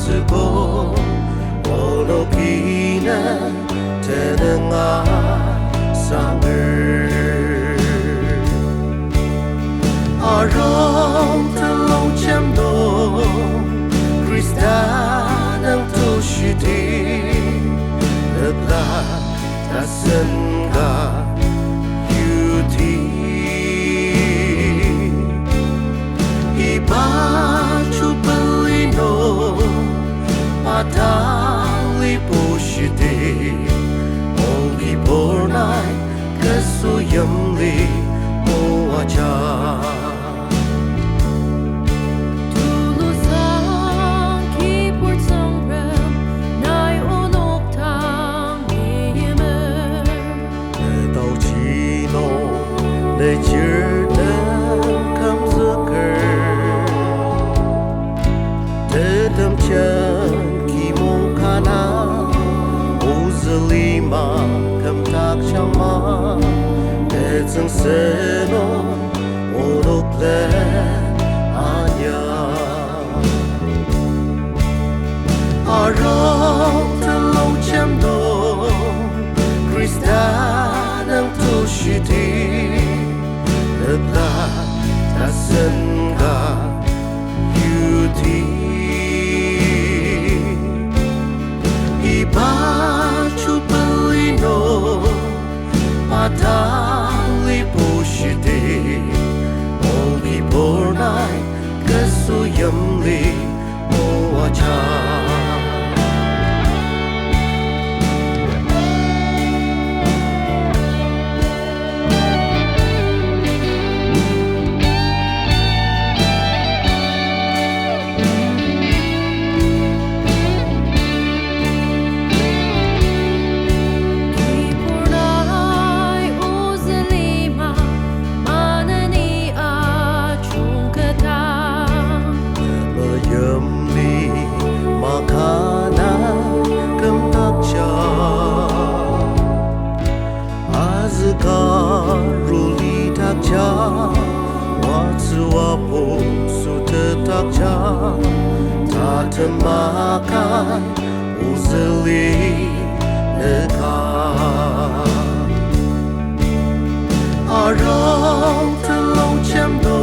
쓰고 오노기는 되는 아상을 아롱틀롱 참도 크리스타는 도시디 lepla 다슨가 유티 이바추 belino padali poshidi ongi bornai kasuyamli moacha để chưa đến không giữa cờ để tâm chân khi mong khana uzali ma cầm tak chama để dừng xe nó odok le anya arong telong cham do Krista nang tu shiti lepla dasenga yuti ibachu belino padali poshidi ongi bornai kasuyamli moacha Ruli takja watsuapo sute takja tatemakan uzeli neka arong telong chamdo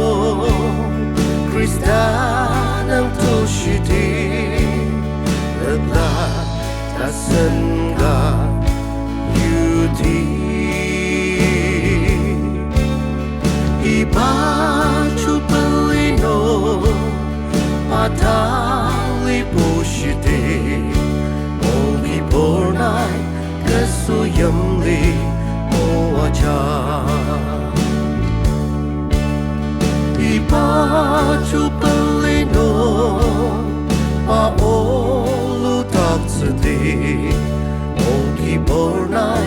Krista nang toshiti lepla tasenga yuti ibachu belino padali poshidi ongi bornai kasuyamli moacha ibachu belino paolu taksudi ongi bornai